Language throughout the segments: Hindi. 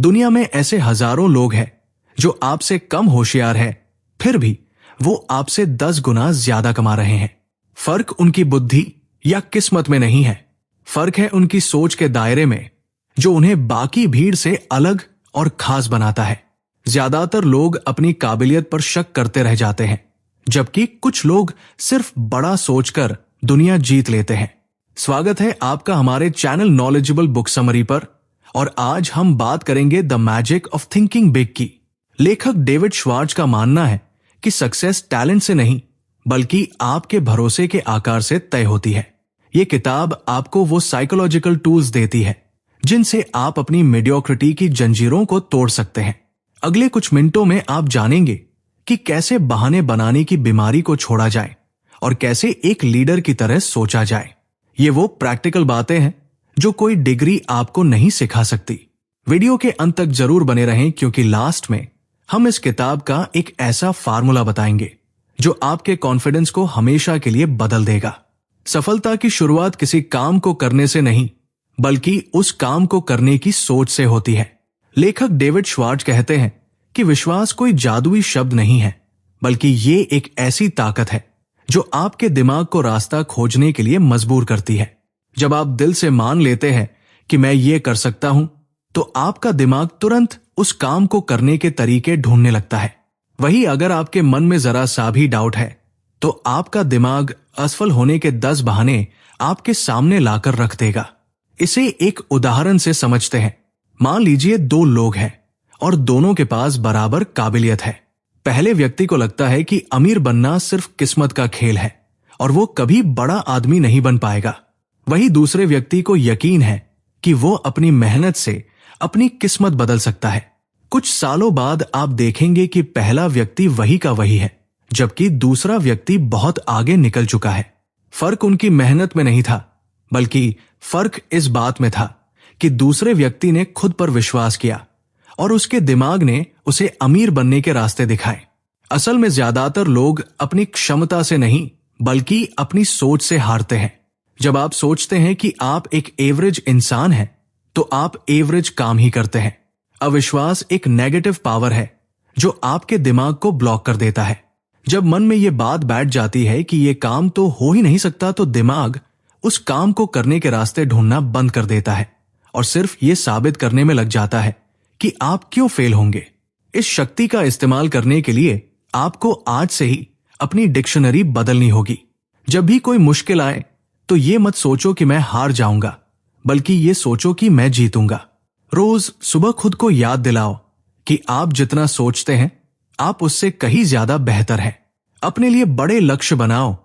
दुनिया में ऐसे हजारों लोग हैं जो आपसे कम होशियार है, फिर भी वो आपसे 10 गुना ज्यादा कमा रहे हैं। फर्क उनकी बुद्धि या किस्मत में नहीं है, फर्क है उनकी सोच के दायरे में, जो उन्हें बाकी भीड़ से अलग और खास बनाता है। ज्यादातर लोग अपनी काबिलियत पर शक करते रह जाते हैं, जबकि कुछ लोग सिर्फ बड़ा सोचकर दुनिया जीत लेते हैं। स्वागत है आपका हमारे चैनल नॉलेजेबल बुक समरी पर, और आज हम बात करेंगे the magic of thinking big की। लेखक डेविड श्वार्ट्ज का मानना है कि सक्सेस टैलेंट से नहीं बल्कि आपके भरोसे के आकार से तय होती है। ये किताब आपको वो साइकोलॉजिकल टूल्स देती है जिनसे आप अपनी मीडियोक्रिटी की जंजीरों को तोड़ सकते हैं। अगले कुछ मिनटों में आप जानेंगे कि कैसे बहाने बनाने की बीमारी को छोड़ा जाए और कैसे एक लीडर की तरह सोचा जाए। ये वो प्रैक्टिकल बातें हैं जो कोई डिग्री आपको नहीं सिखा सकती। वीडियो के अंत तक जरूर बने रहें, क्योंकि लास्ट में हम इस किताब का एक ऐसा फार्मूला बताएंगे जो आपके कॉन्फिडेंस को हमेशा के लिए बदल देगा। सफलता की शुरुआत किसी काम को करने से नहीं बल्कि उस काम को करने की सोच से होती है। लेखक डेविड श्वार्ट्ज कहते हैं कि विश्वास कोई जादुई शब्द नहीं है, बल्कि ये एक ऐसी ताकत है जो आपके दिमाग को रास्ता खोजने के लिए मजबूर करती है। जब आप दिल से मान लेते हैं कि मैं ये कर सकता हूं, तो आपका दिमाग तुरंत उस काम को करने के तरीके ढूंढने लगता है। वहीं अगर आपके मन में जरा सा भी डाउट है, तो आपका दिमाग असफल होने के 10 बहाने आपके सामने लाकर रख देगा। इसे एक उदाहरण से समझते हैं। मान लीजिए 2 लोग हैं और दोनों के पास बराबर काबिलियत है। पहले व्यक्ति को लगता है कि अमीर बनना सिर्फ किस्मत का खेल है और वो कभी बड़ा आदमी नहीं बन पाएगा। वहीं दूसरे व्यक्ति को यकीन है कि वो अपनी मेहनत से अपनी किस्मत बदल सकता है। कुछ सालों बाद आप देखेंगे कि पहला व्यक्ति वही का वही है, जबकि दूसरा व्यक्ति बहुत आगे निकल चुका है। फर्क उनकी मेहनत में नहीं था, बल्कि फर्क इस बात में था कि दूसरे व्यक्ति ने खुद पर विश्वास किया और उसके दिमाग ने उसे अमीर बनने के रास्ते दिखाए। असल में ज्यादातर लोग अपनी क्षमता से नहीं बल्कि अपनी सोच से हारते हैं। जब आप सोचते हैं कि आप एक एवरेज इंसान हैं, तो आप एवरेज काम ही करते हैं। अविश्वास एक नेगेटिव पावर है जो आपके दिमाग को ब्लॉक कर देता है। जब मन में यह बात बैठ जाती है कि यह काम तो हो ही नहीं सकता, तो दिमाग उस काम को करने के रास्ते ढूंढना बंद कर देता है और सिर्फ ये साबित करने में लग जाता है कि आप क्यों फेल होंगे। इस शक्ति का इस्तेमाल करने के लिए आपको आज से ही अपनी डिक्शनरी बदलनी होगी। जब भी कोई मुश्किल आए, तो ये मत सोचो कि मैं हार जाऊंगा, बल्कि ये सोचो कि मैं जीतूंगा। रोज सुबह खुद को याद दिलाओ कि आप जितना सोचते हैं, आप उससे कहीं ज्यादा बेहतर हैं। अपने लिए बड़े लक्ष्य बनाओ,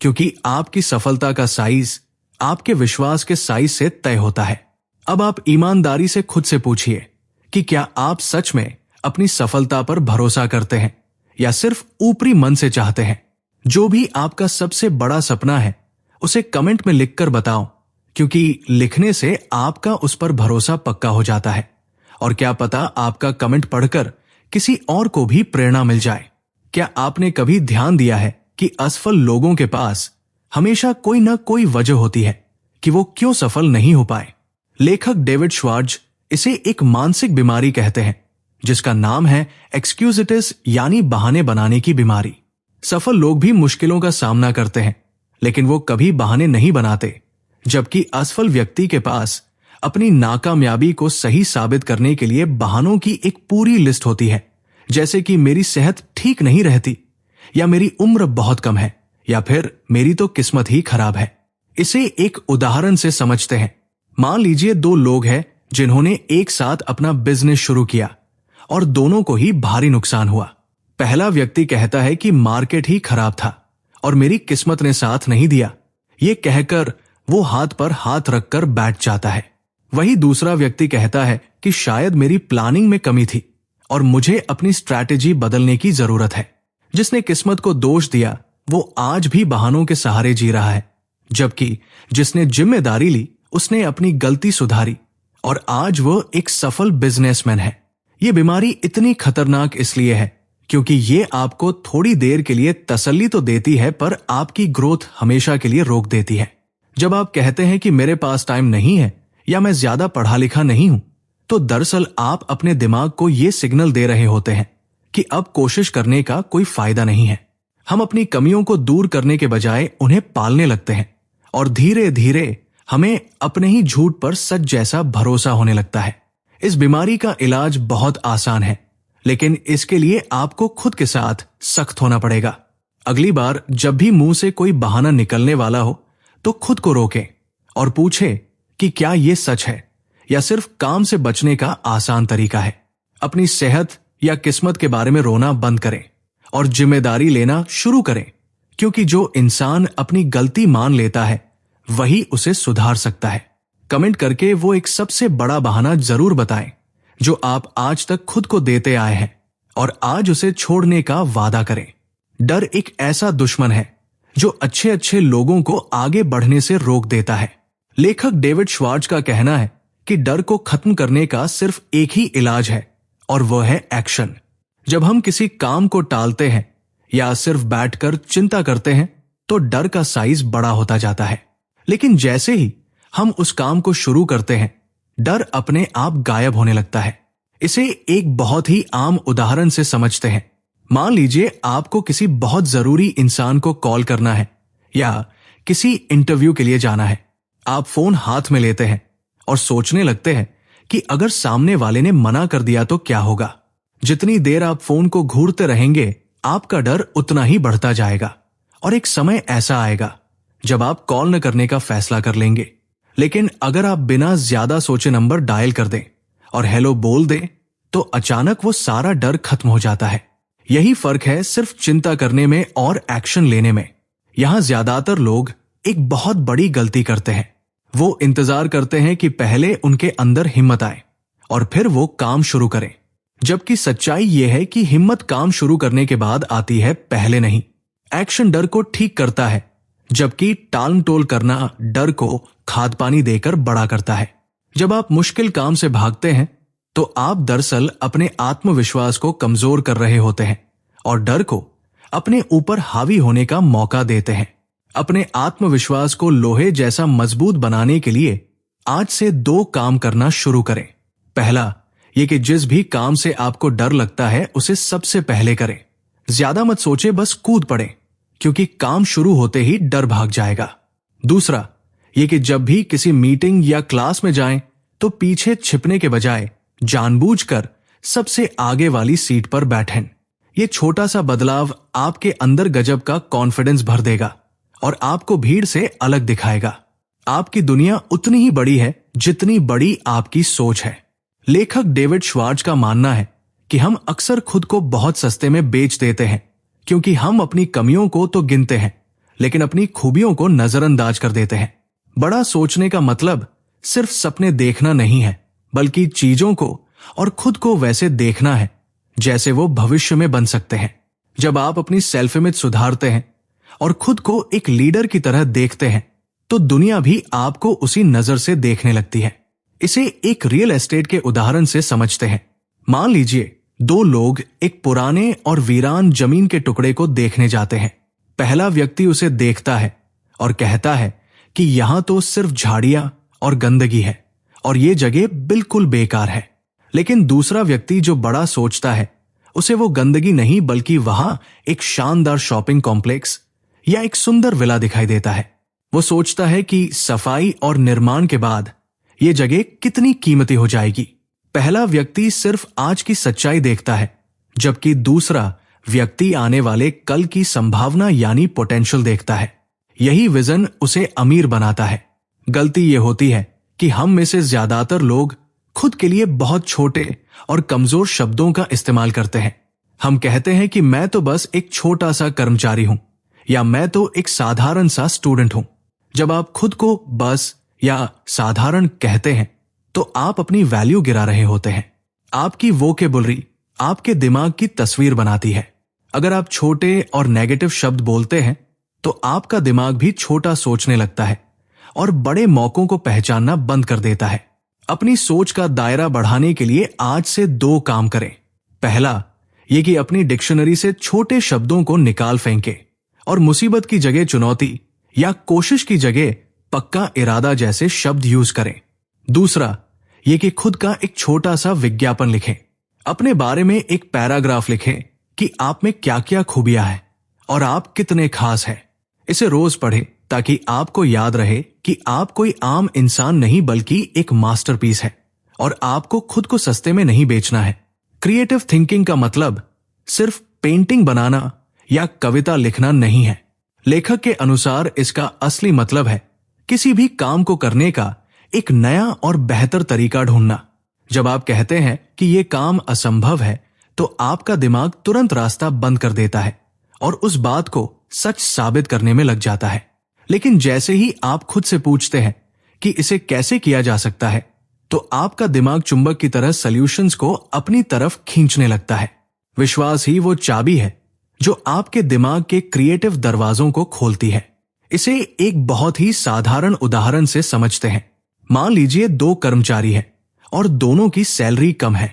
क्योंकि आपकी सफलता का साइज आपके विश्वास के साइज से तय होता है। अब आप ईमानदारी से खुद से पूछिए कि क्या आप सच में अपनी सफलता पर भरोसा करते हैं या सिर्फ ऊपरी मन से चाहते हैं। जो भी आपका सबसे बड़ा सपना है, उसे कमेंट में लिखकर बताओ, क्योंकि लिखने से आपका उस पर भरोसा पक्का हो जाता है और क्या पता आपका कमेंट पढ़कर किसी और को भी प्रेरणा मिल जाए। क्या आपने कभी ध्यान दिया है कि असफल लोगों के पास हमेशा कोई ना कोई वजह होती है कि वो क्यों सफल नहीं हो पाए। लेखक डेविड श्वार्ट्ज इसे एक मानसिक बीमारी कहते हैं, जिसका नाम है एक्सक्यूजिटिस, यानी बहाने बनाने की बीमारी। सफल लोग भी मुश्किलों का सामना करते हैं, लेकिन वो कभी बहाने नहीं बनाते, जबकि असफल व्यक्ति के पास अपनी नाकामयाबी को सही साबित करने के लिए बहानों की एक पूरी लिस्ट होती है। जैसे कि मेरी सेहत ठीक नहीं रहती, या मेरी उम्र बहुत कम है, या फिर मेरी तो किस्मत ही खराब है। इसे एक उदाहरण से समझते हैं। मान लीजिए 2 लोग हैं जिन्होंने एक साथ अपना बिजनेस शुरू किया और दोनों को ही भारी नुकसान हुआ। पहला व्यक्ति कहता है कि मार्केट ही खराब था और मेरी किस्मत ने साथ नहीं दिया। ये कहकर वो हाथ पर हाथ रखकर बैठ जाता है। वही दूसरा व्यक्ति कहता है कि शायद मेरी प्लानिंग में कमी थी और मुझे अपनी स्ट्रैटेजी बदलने की जरूरत है। जिसने किस्मत को दोष दिया, वो आज भी बहानों के सहारे जी रहा है, जबकि जिसने जिम्मेदारी ली, उसने अपनी गलती सुधारी और आज वो एक सफल बिजनेसमैन है। ये बीमारी इतनी खतरनाक इसलिए है क्योंकि ये आपको थोड़ी देर के लिए तसल्ली तो देती है, पर आपकी ग्रोथ हमेशा के लिए रोक देती है। जब आप कहते हैं कि मेरे पास टाइम नहीं है या मैं ज्यादा पढ़ा लिखा नहीं हूं, तो दरअसल आप अपने दिमाग को यह सिग्नल दे रहे होते हैं कि अब कोशिश करने का कोई फायदा नहीं है। हम अपनी कमियों को दूर करने के बजाय उन्हें पालने लगते हैं और धीरे धीरे हमें अपने ही झूठ पर सच जैसा भरोसा होने लगता है। इस बीमारी का इलाज बहुत आसान है, लेकिन इसके लिए आपको खुद के साथ सख्त होना पड़ेगा। अगली बार जब भी मुंह से कोई बहाना निकलने वाला हो तो खुद को रोकें और पूछें कि क्या यह सच है या सिर्फ काम से बचने का आसान तरीका है। अपनी सेहत या किस्मत के बारे में रोना बंद करें और जिम्मेदारी लेना शुरू करें, क्योंकि जो इंसान अपनी गलती मान लेता है वही उसे सुधार सकता है। कमेंट करके वो एक सबसे बड़ा बहाना जरूर बताएं जो आप आज तक खुद को देते आए हैं और आज उसे छोड़ने का वादा करें। डर एक ऐसा दुश्मन है जो अच्छे अच्छे लोगों को आगे बढ़ने से रोक देता है। लेखक डेविड श्वार्ट्ज का कहना है कि डर को खत्म करने का सिर्फ एक ही इलाज है और वह है एक्शन। जब हम किसी काम को टालते हैं या सिर्फ बैठकर चिंता करते हैं तो डर का साइज बड़ा होता जाता है, लेकिन जैसे ही हम उस काम को शुरू करते हैं डर अपने आप गायब होने लगता है। इसे एक बहुत ही आम उदाहरण से समझते हैं। मान लीजिए आपको किसी बहुत जरूरी इंसान को कॉल करना है या किसी इंटरव्यू के लिए जाना है। आप फोन हाथ में लेते हैं और सोचने लगते हैं कि अगर सामने वाले ने मना कर दिया तो क्या होगा। जितनी देर आप फोन को घूरते रहेंगे आपका डर उतना ही बढ़ता जाएगा और एक समय ऐसा आएगा जब आप कॉल न करने का फैसला कर लेंगे। लेकिन अगर आप बिना ज्यादा सोचे नंबर डायल कर दें और हेलो बोल दें तो अचानक वो सारा डर खत्म हो जाता है। यही फर्क है सिर्फ चिंता करने में और एक्शन लेने में। यहां ज्यादातर लोग एक बहुत बड़ी गलती करते हैं। वो इंतजार करते हैं कि पहले उनके अंदर हिम्मत आए और फिर वो काम शुरू करें, जबकि सच्चाई यह है कि हिम्मत काम शुरू करने के बाद आती है, पहले नहीं। एक्शन डर को ठीक करता है, जबकि टाल टोल करना डर को खाद पानी देकर बड़ा करता है। जब आप मुश्किल काम से भागते हैं तो आप दरअसल अपने आत्मविश्वास को कमजोर कर रहे होते हैं और डर को अपने ऊपर हावी होने का मौका देते हैं। अपने आत्मविश्वास को लोहे जैसा मजबूत बनाने के लिए आज से 2 काम करना शुरू करें। पहला, ये कि जिस भी काम से आपको डर लगता है उसे सबसे पहले करें। ज्यादा मत सोचे, बस कूद पड़े, क्योंकि काम शुरू होते ही डर भाग जाएगा। दूसरा, ये कि जब भी किसी मीटिंग या क्लास में जाएं तो पीछे छिपने के बजाय जानबूझकर सबसे आगे वाली सीट पर बैठें। ये छोटा सा बदलाव आपके अंदर गजब का कॉन्फिडेंस भर देगा और आपको भीड़ से अलग दिखाएगा। आपकी दुनिया उतनी ही बड़ी है जितनी बड़ी आपकी सोच है। लेखक डेविड श्वार्ट्ज का मानना है कि हम अक्सर खुद को बहुत सस्ते में बेच देते हैं, क्योंकि हम अपनी कमियों को तो गिनते हैं लेकिन अपनी खूबियों को नजरअंदाज कर देते हैं। बड़ा सोचने का मतलब सिर्फ सपने देखना नहीं है, बल्कि चीजों को और खुद को वैसे देखना है जैसे वो भविष्य में बन सकते हैं। जब आप अपनी सेल्फ इमेज सुधारते हैं और खुद को एक लीडर की तरह देखते हैं तो दुनिया भी आपको उसी नजर से देखने लगती है। इसे एक रियल एस्टेट के उदाहरण से समझते हैं। मान लीजिए 2 लोग एक पुराने और वीरान जमीन के टुकड़े को देखने जाते हैं। पहला व्यक्ति उसे देखता है और कहता है कि यहां तो सिर्फ झाड़ियां और गंदगी है और ये जगह बिल्कुल बेकार है। लेकिन दूसरा व्यक्ति जो बड़ा सोचता है उसे वो गंदगी नहीं बल्कि वहां एक शानदार शॉपिंग कॉम्प्लेक्स या एक सुंदर विला दिखाई देता है। वो सोचता है कि सफाई और निर्माण के बाद ये जगह कितनी कीमती हो जाएगी। पहला व्यक्ति सिर्फ आज की सच्चाई देखता है, जबकि दूसरा व्यक्ति आने वाले कल की संभावना यानी पोटेंशियल देखता है। यही विजन उसे अमीर बनाता है। गलती ये होती है कि हम में से ज्यादातर लोग खुद के लिए बहुत छोटे और कमजोर शब्दों का इस्तेमाल करते हैं। हम कहते हैं कि मैं तो बस एक छोटा सा कर्मचारी हूं या मैं तो एक साधारण सा स्टूडेंट हूं। जब आप खुद को बस या साधारण कहते हैं तो आप अपनी वैल्यू गिरा रहे होते हैं। आपकी वोकैबुलरी आपके दिमाग की तस्वीर बनाती है। अगर आप छोटे और नेगेटिव शब्द बोलते हैं तो आपका दिमाग भी छोटा सोचने लगता है और बड़े मौकों को पहचानना बंद कर देता है। अपनी सोच का दायरा बढ़ाने के लिए आज से 2 काम करें। पहला, ये कि अपनी डिक्शनरी से छोटे शब्दों को निकाल फेंके और मुसीबत की जगह चुनौती या कोशिश की जगह पक्का इरादा जैसे शब्द यूज करें। दूसरा, ये कि खुद का एक छोटा सा विज्ञापन लिखें, अपने बारे में एक पैराग्राफ लिखें कि आप में क्या क्या खूबियां हैं और आप कितने खास हैं। इसे रोज पढ़ें ताकि आपको याद रहे कि आप कोई आम इंसान नहीं बल्कि एक मास्टरपीस है और आपको खुद को सस्ते में नहीं बेचना है। क्रिएटिव थिंकिंग का मतलब सिर्फ पेंटिंग बनाना या कविता लिखना नहीं है। लेखक के अनुसार इसका असली मतलब है किसी भी काम को करने का एक नया और बेहतर तरीका ढूंढना। जब आप कहते हैं कि यह काम असंभव है तो आपका दिमाग तुरंत रास्ता बंद कर देता है और उस बात को सच साबित करने में लग जाता है। लेकिन जैसे ही आप खुद से पूछते हैं कि इसे कैसे किया जा सकता है, तो आपका दिमाग चुंबक की तरह सॉल्यूशंस को अपनी तरफ खींचने लगता है। विश्वास ही वो चाबी है जो आपके दिमाग के क्रिएटिव दरवाजों को खोलती है। इसे एक बहुत ही साधारण उदाहरण से समझते हैं। मान लीजिए 2 कर्मचारी हैं और दोनों की सैलरी कम है।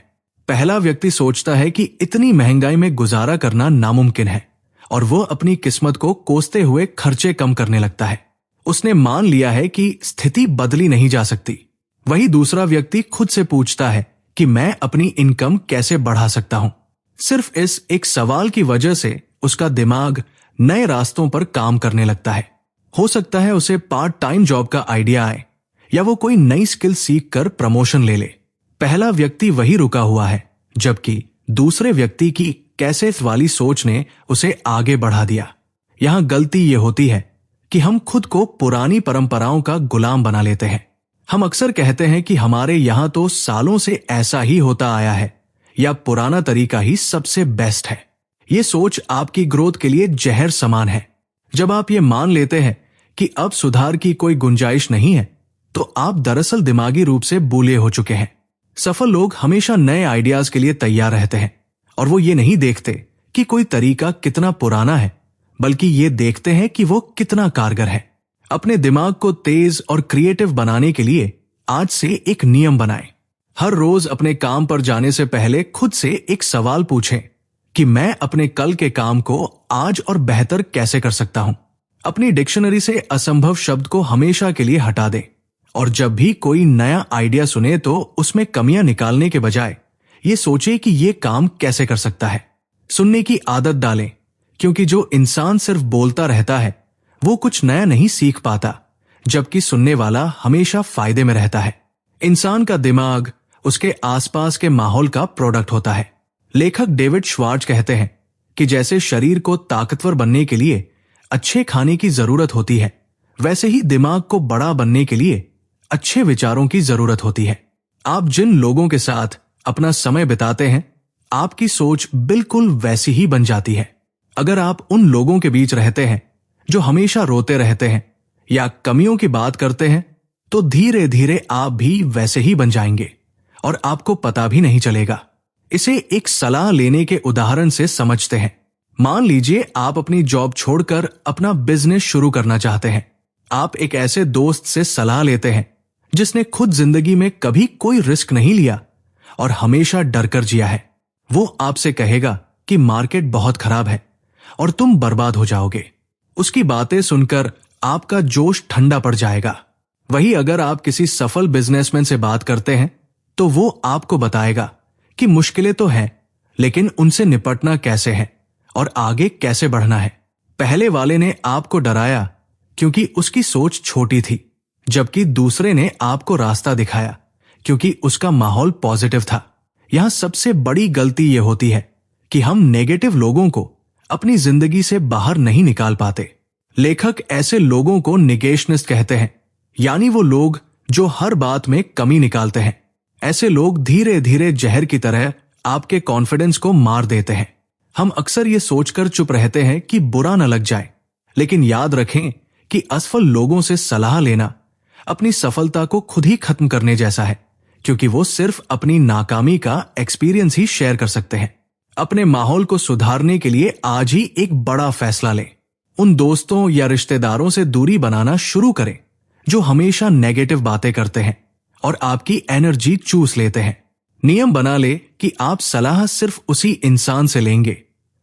पहला व्यक्ति सोचता है कि इतनी महंगाई में गुजारा करना नामुमकिन है और वो अपनी किस्मत को कोसते हुए खर्चे कम करने लगता है। उसने मान लिया है कि स्थिति बदली नहीं जा सकती। वही दूसरा व्यक्ति खुद से पूछता है कि मैं अपनी इनकम कैसे बढ़ा सकता हूं। सिर्फ इस एक सवाल की वजह से उसका दिमाग नए रास्तों पर काम करने लगता है। हो सकता है उसे पार्ट टाइम जॉब का आइडिया आए या वो कोई नई स्किल सीख कर प्रमोशन ले ले। पहला व्यक्ति वही रुका हुआ है, जबकि दूसरे व्यक्ति की कैसे वाली सोच ने उसे आगे बढ़ा दिया। यहां गलती यह होती है कि हम खुद को पुरानी परंपराओं का गुलाम बना लेते हैं। हम अक्सर कहते हैं कि हमारे यहां तो सालों से ऐसा ही होता आया है या पुराना तरीका ही सबसे बेस्ट है। ये सोच आपकी ग्रोथ के लिए जहर समान है। जब आप ये मान लेते हैं कि अब सुधार की कोई गुंजाइश नहीं है, तो आप दरअसल दिमागी रूप से बूले हो चुके हैं। सफल लोग हमेशा नए आइडियाज के लिए तैयार रहते हैं और वो ये नहीं देखते कि कोई तरीका कितना पुराना है, बल्कि ये देखते हैं कि वो कितना कारगर है। अपने दिमाग को तेज और क्रिएटिव बनाने के लिए आज से एक नियम बनाएं। हर रोज अपने काम पर जाने से पहले खुद से एक सवाल पूछें कि मैं अपने कल के काम को आज और बेहतर कैसे कर सकता हूं। अपनी डिक्शनरी से असंभव शब्द को हमेशा के लिए हटा दें और जब भी कोई नया आइडिया सुने तो उसमें कमियां निकालने के बजाय ये सोचे कि ये काम कैसे कर सकता है। सुनने की आदत डालें, क्योंकि जो इंसान सिर्फ बोलता रहता है वो कुछ नया नहीं सीख पाता, जबकि सुनने वाला हमेशा फायदे में रहता है। इंसान का दिमाग उसके आसपास के माहौल का प्रोडक्ट होता है। लेखक डेविड श्वार्ट्ज कहते हैं कि जैसे शरीर को ताकतवर बनने के लिए अच्छे खाने की जरूरत होती है, वैसे ही दिमाग को बड़ा बनने के लिए अच्छे विचारों की जरूरत होती है। आप जिन लोगों के साथ अपना समय बिताते हैं, आपकी सोच बिल्कुल वैसी ही बन जाती है। अगर आप उन लोगों के बीच रहते हैं जो हमेशा रोते रहते हैं या कमियों की बात करते हैं, तो धीरे धीरे आप भी वैसे ही बन जाएंगे और आपको पता भी नहीं चलेगा। इसे एक सलाह लेने के उदाहरण से समझते हैं। मान लीजिए आप अपनी जॉब छोड़कर अपना बिजनेस शुरू करना चाहते हैं। आप एक ऐसे दोस्त से सलाह लेते हैं जिसने खुद जिंदगी में कभी कोई रिस्क नहीं लिया और हमेशा डर कर जिया है। वो आपसे कहेगा कि मार्केट बहुत खराब है और तुम बर्बाद हो जाओगे। उसकी बातें सुनकर आपका जोश ठंडा पड़ जाएगा। वही अगर आप किसी सफल बिजनेसमैन से बात करते हैं तो वो आपको बताएगा कि मुश्किलें तो हैं, लेकिन उनसे निपटना कैसे है और आगे कैसे बढ़ना है। पहले वाले ने आपको डराया क्योंकि उसकी सोच छोटी थी, जबकि दूसरे ने आपको रास्ता दिखाया क्योंकि उसका माहौल पॉजिटिव था। यहां सबसे बड़ी गलती यह होती है कि हम नेगेटिव लोगों को अपनी जिंदगी से बाहर नहीं निकाल पाते। लेखक ऐसे लोगों को निगेशनिस्ट कहते हैं, यानी वो लोग जो हर बात में कमी निकालते हैं। ऐसे लोग धीरे धीरे जहर की तरह आपके कॉन्फिडेंस को मार देते हैं। हम अक्सर ये सोचकर चुप रहते हैं कि बुरा न लग जाए, लेकिन याद रखें कि असफल लोगों से सलाह लेना अपनी सफलता को खुद ही खत्म करने जैसा है, क्योंकि वो सिर्फ अपनी नाकामी का एक्सपीरियंस ही शेयर कर सकते हैं। अपने माहौल को सुधारने के लिए आज ही एक बड़ा फैसला लें। उन दोस्तों या रिश्तेदारों से दूरी बनाना शुरू करें जो हमेशा नेगेटिव बातें करते हैं और आपकी एनर्जी चूस लेते हैं। नियम बना ले कि आप सलाह सिर्फ उसी इंसान से लेंगे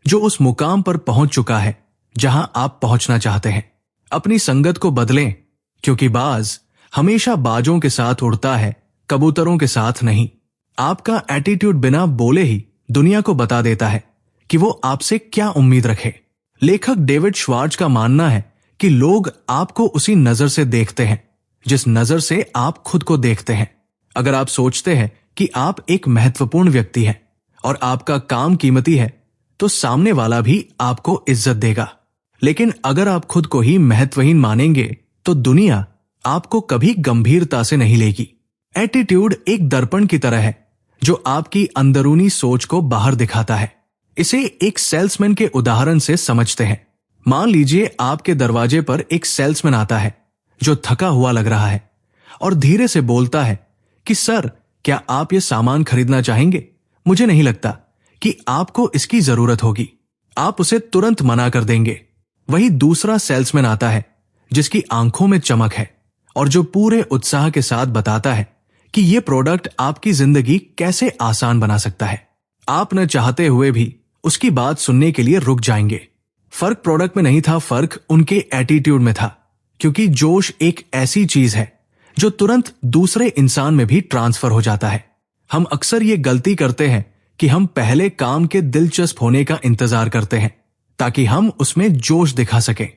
जो उस मुकाम पर पहुंच चुका है जहां आप पहुंचना चाहते हैं। अपनी संगत को बदलें, क्योंकि बाज हमेशा बाजों के साथ उड़ता है, कबूतरों के साथ नहीं। आपका एटीट्यूड बिना बोले ही दुनिया को बता देता है कि वो आपसे क्या उम्मीद रखे। लेखक डेविड श्वार्ट्ज का मानना है कि लोग आपको उसी नजर से देखते हैं जिस नजर से आप खुद को देखते हैं। अगर आप सोचते हैं कि आप एक महत्वपूर्ण व्यक्ति हैं और आपका काम कीमती है, तो सामने वाला भी आपको इज्जत देगा। लेकिन अगर आप खुद को ही महत्वहीन मानेंगे, तो दुनिया आपको कभी गंभीरता से नहीं लेगी। एटीट्यूड एक दर्पण की तरह है जो आपकी अंदरूनी सोच को बाहर दिखाता है। इसे एक सेल्समैन के उदाहरण से समझते हैं। मान लीजिए आपके दरवाजे पर एक सेल्समैन आता है जो थका हुआ लग रहा है और धीरे से बोलता है कि सर, क्या आप ये सामान खरीदना चाहेंगे? मुझे नहीं लगता कि आपको इसकी जरूरत होगी। आप उसे तुरंत मना कर देंगे। वही दूसरा सेल्समैन आता है जिसकी आंखों में चमक है और जो पूरे उत्साह के साथ बताता है कि यह प्रोडक्ट आपकी जिंदगी कैसे आसान बना सकता है। आप न चाहते हुए भी उसकी बात सुनने के लिए रुक जाएंगे। फर्क प्रोडक्ट में नहीं था, फर्क उनके एटीट्यूड में था। क्योंकि जोश एक ऐसी चीज है जो तुरंत दूसरे इंसान में भी ट्रांसफर हो जाता है। हम अक्सर ये गलती करते हैं कि हम पहले काम के दिलचस्प होने का इंतजार करते हैं ताकि हम उसमें जोश दिखा सकें,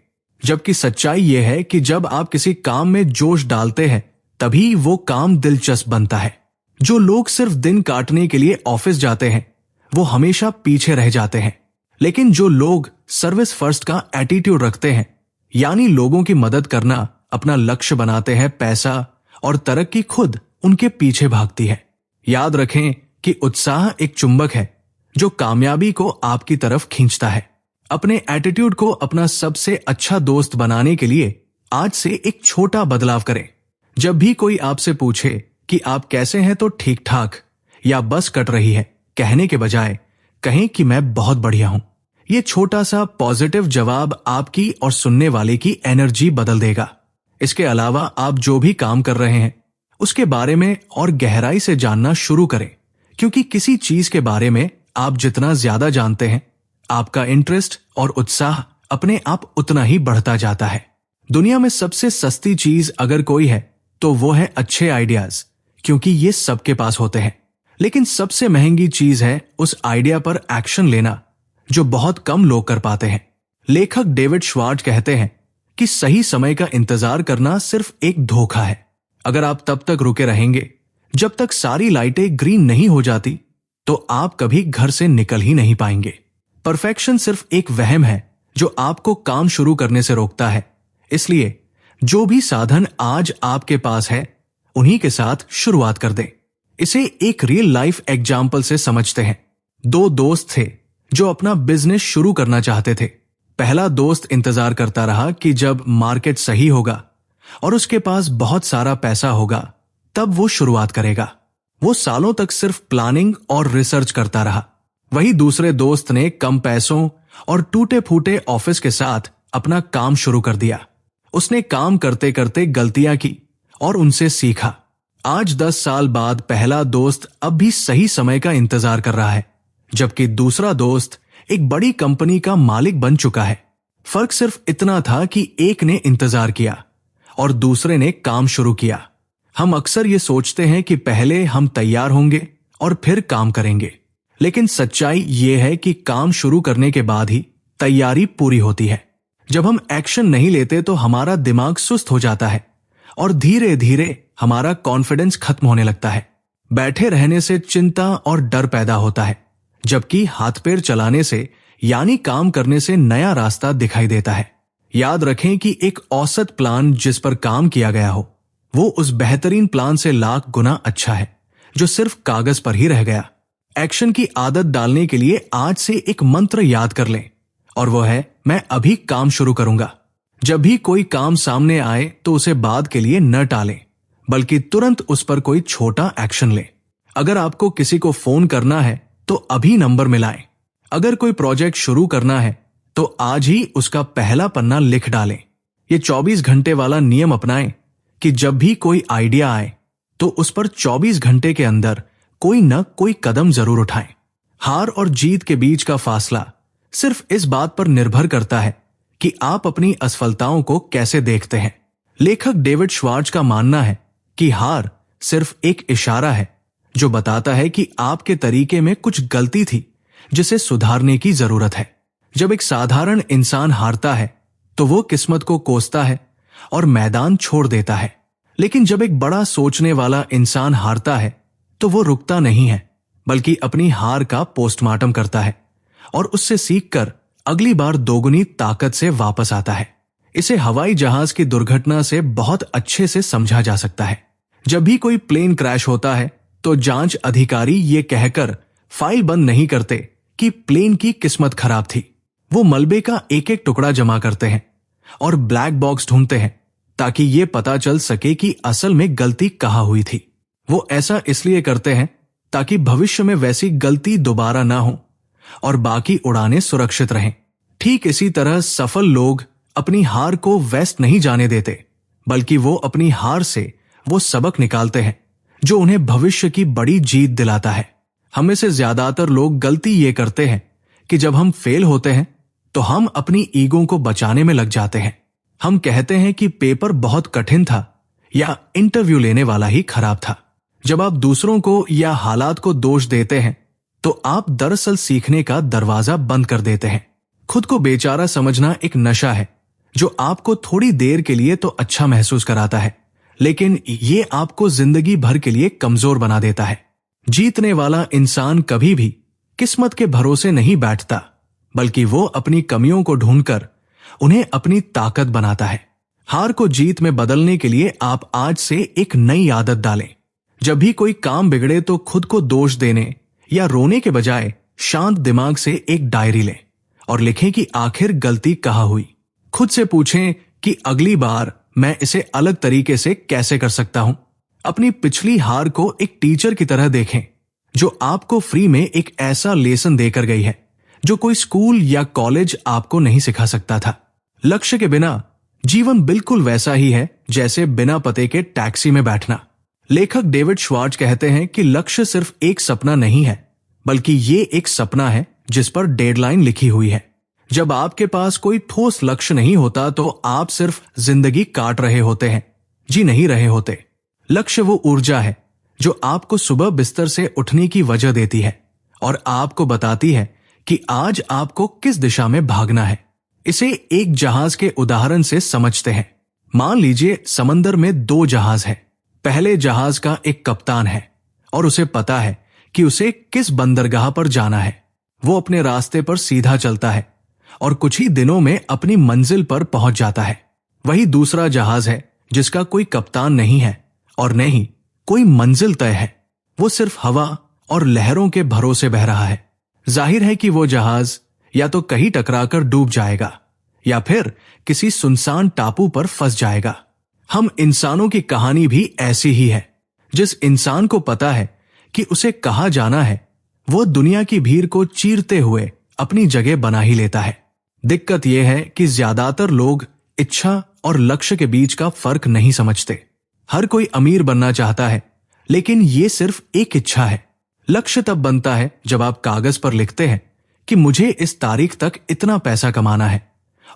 जबकि सच्चाई यह है कि जब आप किसी काम में जोश डालते हैं तभी वो काम दिलचस्प बनता है। जो लोग सिर्फ दिन काटने के लिए ऑफिस जाते हैं वो हमेशा पीछे रह जाते हैं, लेकिन जो लोग सर्विस फर्स्ट का एटीट्यूड रखते हैं, यानी लोगों की मदद करना अपना लक्ष्य बनाते हैं, पैसा और तरक्की खुद उनके पीछे भागती है। याद रखें कि उत्साह एक चुंबक है जो कामयाबी को आपकी तरफ खींचता है। अपने एटीट्यूड को अपना सबसे अच्छा दोस्त बनाने के लिए आज से एक छोटा बदलाव करें। जब भी कोई आपसे पूछे कि आप कैसे हैं, तो ठीक ठाक या बस कट रही है कहने के बजाय कहें कि मैं बहुत बढ़िया हूं। यह छोटा सा पॉजिटिव जवाब आपकी और सुनने वाले की एनर्जी बदल देगा। इसके अलावा आप जो भी काम कर रहे हैं उसके बारे में और गहराई से जानना शुरू करें, क्योंकि किसी चीज के बारे में आप जितना ज्यादा जानते हैं, आपका इंटरेस्ट और उत्साह अपने आप उतना ही बढ़ता जाता है। दुनिया में सबसे सस्ती चीज अगर कोई है तो वो है अच्छे आइडियाज, क्योंकि ये सबके पास होते हैं। लेकिन सबसे महंगी चीज है उस आइडिया पर एक्शन लेना जो बहुत कम लोग कर पाते हैं। लेखक डेविड श्वार्ट्ज कहते हैं कि सही समय का इंतजार करना सिर्फ एक धोखा है। अगर आप तब तक रुके रहेंगे जब तक सारी लाइटें ग्रीन नहीं हो जाती, तो आप कभी घर से निकल ही नहीं पाएंगे। परफेक्शन सिर्फ एक वहम है जो आपको काम शुरू करने से रोकता है। इसलिए जो भी साधन आज आपके पास है उन्हीं के साथ शुरुआत कर दें। इसे एक रियल लाइफ एग्जाम्पल से समझते हैं। दो दोस्त थे जो अपना बिजनेस शुरू करना चाहते थे। पहला दोस्त इंतजार करता रहा कि जब मार्केट सही होगा और उसके पास बहुत सारा पैसा होगा तब वो शुरुआत करेगा। वो सालों तक सिर्फ प्लानिंग और रिसर्च करता रहा। वही दूसरे दोस्त ने कम पैसों और टूटे फूटे ऑफिस के साथ अपना काम शुरू कर दिया। उसने काम करते करते गलतियां की और उनसे सीखा। आज 10 साल बाद पहला दोस्त अब भी सही समय का इंतजार कर रहा है, जबकि दूसरा दोस्त एक बड़ी कंपनी का मालिक बन चुका है। फर्क सिर्फ इतना था कि एक ने इंतजार किया और दूसरे ने काम शुरू किया। हम अक्सर ये सोचते हैं कि पहले हम तैयार होंगे और फिर काम करेंगे, लेकिन सच्चाई ये है कि काम शुरू करने के बाद ही तैयारी पूरी होती है। जब हम एक्शन नहीं लेते तो हमारा दिमाग सुस्त हो जाता है और धीरे धीरे हमारा कॉन्फिडेंस खत्म होने लगता है। बैठे रहने से चिंता और डर पैदा होता है, जबकि हाथ पैर चलाने से यानी काम करने से नया रास्ता दिखाई देता है। याद रखें कि एक औसत प्लान जिस पर काम किया गया हो वो उस बेहतरीन प्लान से लाख गुना अच्छा है जो सिर्फ कागज पर ही रह गया। एक्शन की आदत डालने के लिए आज से एक मंत्र याद कर लें, और वो है, मैं अभी काम शुरू करूंगा। जब भी कोई काम सामने आए तो उसे बाद के लिए न टालें, बल्कि तुरंत उस पर कोई छोटा एक्शन लें। अगर आपको किसी को फोन करना है तो अभी नंबर मिलाएं। अगर कोई प्रोजेक्ट शुरू करना है तो आज ही उसका पहला पन्ना लिख डालें। ये 24 घंटे वाला नियम अपनाएं कि जब भी कोई आइडिया आए तो उस पर 24 घंटे के अंदर कोई न कोई कदम जरूर उठाएं। हार और जीत के बीच का फासला सिर्फ इस बात पर निर्भर करता है कि आप अपनी असफलताओं को कैसे देखते हैं। लेखक डेविड श्वार्ट्ज का मानना है कि हार सिर्फ एक इशारा है जो बताता है कि आपके तरीके में कुछ गलती थी जिसे सुधारने की जरूरत है। जब एक साधारण इंसान हारता है तो वो किस्मत को कोसता है और मैदान छोड़ देता है, लेकिन जब एक बड़ा सोचने वाला इंसान हारता है तो वो रुकता नहीं है, बल्कि अपनी हार का पोस्टमार्टम करता है और उससे सीखकर अगली बार दोगुनी ताकत से वापस आता है। इसे हवाई जहाज की दुर्घटना से बहुत अच्छे से समझा जा सकता है। जब भी कोई प्लेन क्रैश होता है तो जांच अधिकारी ये कहकर फाइल बंद नहीं करते कि प्लेन की किस्मत खराब थी। वो मलबे का एक एक टुकड़ा जमा करते हैं और ब्लैक बॉक्स ढूंढते हैं ताकि ये पता चल सके कि असल में गलती कहाँ हुई थी। वो ऐसा इसलिए करते हैं ताकि भविष्य में वैसी गलती दोबारा ना हो और बाकी उड़ानें सुरक्षित रहें। ठीक इसी तरह सफल लोग अपनी हार को व्यस्त नहीं जाने देते, बल्कि वो अपनी हार से वो सबक निकालते हैं जो उन्हें भविष्य की बड़ी जीत दिलाता है। हम में से ज्यादातर लोग गलती ये करते हैं कि जब हम फेल होते हैं तो हम अपनी ईगो को बचाने में लग जाते हैं। हम कहते हैं कि पेपर बहुत कठिन था या इंटरव्यू लेने वाला ही खराब था। जब आप दूसरों को या हालात को दोष देते हैं तो आप दरअसल सीखने का दरवाजा बंद कर देते हैं। खुद को बेचारा समझना एक नशा है जो आपको थोड़ी देर के लिए तो अच्छा महसूस कराता है, लेकिन ये आपको जिंदगी भर के लिए कमजोर बना देता है। जीतने वाला इंसान कभी भी किस्मत के भरोसे नहीं बैठता, बल्कि वो अपनी कमियों को ढूंढकर उन्हें अपनी ताकत बनाता है। हार को जीत में बदलने के लिए आप आज से एक नई आदत डालें। जब भी कोई काम बिगड़े तो खुद को दोष देने या रोने के बजाय शांत दिमाग से एक डायरी लें और लिखें कि आखिर गलती कहाँ हुई। खुद से पूछें कि अगली बार मैं इसे अलग तरीके से कैसे कर सकता हूं। अपनी पिछली हार को एक टीचर की तरह देखें जो आपको फ्री में एक ऐसा लेसन देकर गई है जो कोई स्कूल या कॉलेज आपको नहीं सिखा सकता था। लक्ष्य के बिना जीवन बिल्कुल वैसा ही है जैसे बिना पते के टैक्सी में बैठना। लेखक डेविड श्वार्ट्ज कहते हैं कि लक्ष्य सिर्फ एक सपना नहीं है, बल्कि ये एक सपना है जिस पर डेडलाइन लिखी हुई है। जब आपके पास कोई ठोस लक्ष्य नहीं होता तो आप सिर्फ जिंदगी काट रहे होते हैं, जी नहीं रहे होते। लक्ष्य वो ऊर्जा है जो आपको सुबह बिस्तर से उठने की वजह देती है और आपको बताती है कि आज आपको किस दिशा में भागना है। इसे एक जहाज के उदाहरण से समझते हैं। मान लीजिए समंदर में दो जहाज हैं। पहले जहाज का एक कप्तान है और उसे पता है कि उसे किस बंदरगाह पर जाना है। वो अपने रास्ते पर सीधा चलता है और कुछ ही दिनों में अपनी मंजिल पर पहुंच जाता है। वही दूसरा जहाज है जिसका कोई कप्तान नहीं है और न ही कोई मंजिल तय है। वो सिर्फ हवा और लहरों के भरोसे बह रहा है। जाहिर है कि वो जहाज या तो कहीं टकराकर डूब जाएगा या फिर किसी सुनसान टापू पर फंस जाएगा। हम इंसानों की कहानी भी ऐसी ही है। जिस इंसान को पता है कि उसे कहाँ जाना है, वो दुनिया की भीड़ को चीरते हुए अपनी जगह बना ही लेता है। दिक्कत यह है कि ज्यादातर लोग इच्छा और लक्ष्य के बीच का फर्क नहीं समझते। हर कोई अमीर बनना चाहता है, लेकिन ये सिर्फ एक इच्छा है। लक्ष्य तब बनता है जब आप कागज पर लिखते हैं कि मुझे इस तारीख तक इतना पैसा कमाना है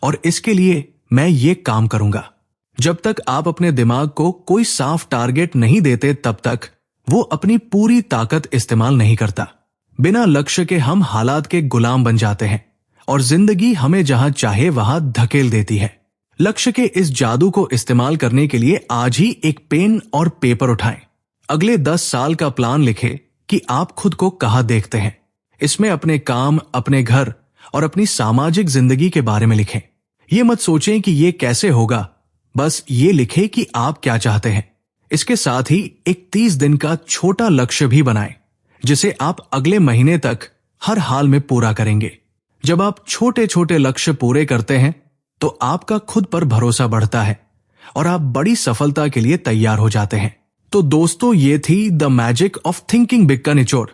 और इसके लिए मैं ये काम करूंगा। जब तक आप अपने दिमाग को कोई साफ टारगेट नहीं देते तब तक वो अपनी पूरी ताकत इस्तेमाल नहीं करता। बिना लक्ष्य के हम हालात के गुलाम बन जाते हैं और जिंदगी हमें जहां चाहे वहां धकेल देती है। लक्ष्य के इस जादू को इस्तेमाल करने के लिए आज ही एक पेन और पेपर उठाएं। अगले 10 साल का प्लान लिखें कि आप खुद को कहां देखते हैं। इसमें अपने काम, अपने घर और अपनी सामाजिक जिंदगी के बारे में लिखें। ये मत सोचें कि ये कैसे होगा, बस ये लिखें कि आप क्या चाहते हैं। इसके साथ ही एक 30 दिन का छोटा लक्ष्य भी बनाएं, जिसे आप अगले महीने तक हर हाल में पूरा करेंगे। जब आप छोटे छोटे लक्ष्य पूरे करते हैं तो आपका खुद पर भरोसा बढ़ता है और आप बड़ी सफलता के लिए तैयार हो जाते हैं। तो दोस्तों, ये थी the magic of thinking big का निचोड़।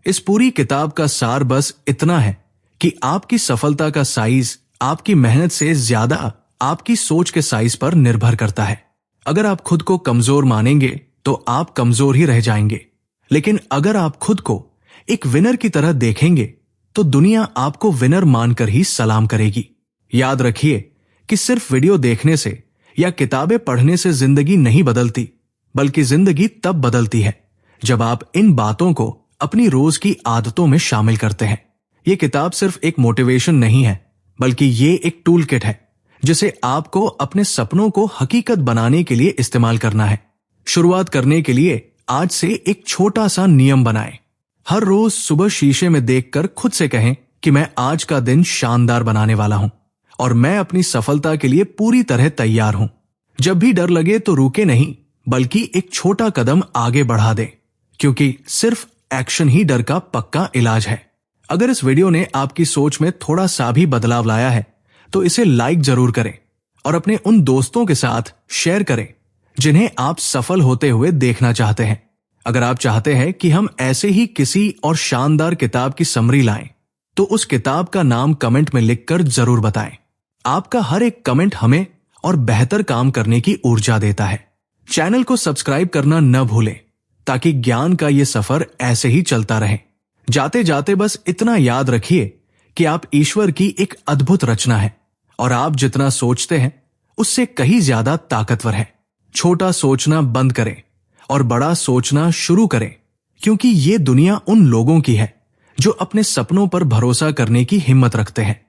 इस पूरी किताब का सार बस इतना है कि आपकी सफलता का साइज आपकी मेहनत से ज्यादा आपकी सोच के साइज पर निर्भर करता है। अगर आप खुद को कमजोर मानेंगे तो आप कमजोर ही रह जाएंगे, लेकिन अगर आप खुद को एक विनर की तरह देखेंगे तो दुनिया आपको विनर मानकर ही सलाम करेगी। याद रखिए कि सिर्फ वीडियो देखने से या किताबें पढ़ने से जिंदगी नहीं बदलती, बल्कि जिंदगी तब बदलती है जब आप इन बातों को अपनी रोज की आदतों में शामिल करते हैं। ये किताब सिर्फ एक मोटिवेशन नहीं है, बल्कि ये एक टूल किट है जिसे आपको अपने सपनों को हकीकत बनाने के लिए इस्तेमाल करना है। शुरुआत करने के लिए आज से एक छोटा सा नियम बनाएं। हर रोज सुबह शीशे में देखकर खुद से कहें कि मैं आज का दिन शानदार बनाने वाला हूं और मैं अपनी सफलता के लिए पूरी तरह तैयार हूं। जब भी डर लगे तो रुके नहीं, बल्कि एक छोटा कदम आगे बढ़ा दें, क्योंकि सिर्फ एक्शन ही डर का पक्का इलाज है। अगर इस वीडियो ने आपकी सोच में थोड़ा सा भी बदलाव लाया है तो इसे लाइक जरूर करें और अपने उन दोस्तों के साथ शेयर करें जिन्हें आप सफल होते हुए देखना चाहते हैं। अगर आप चाहते हैं कि हम ऐसे ही किसी और शानदार किताब की समरी लाएं, तो उस किताब का नाम कमेंट में लिखकर जरूर बताएं। आपका हर एक कमेंट हमें और बेहतर काम करने की ऊर्जा देता है। चैनल को सब्सक्राइब करना न भूलें ताकि ज्ञान का ये सफर ऐसे ही चलता रहे। जाते जाते बस इतना याद रखिए कि आप ईश्वर की एक अद्भुत रचना है और आप जितना सोचते हैं उससे कहीं ज्यादा ताकतवर है। छोटा सोचना बंद करें और बड़ा सोचना शुरू करें, क्योंकि ये दुनिया उन लोगों की है जो अपने सपनों पर भरोसा करने की हिम्मत रखते हैं।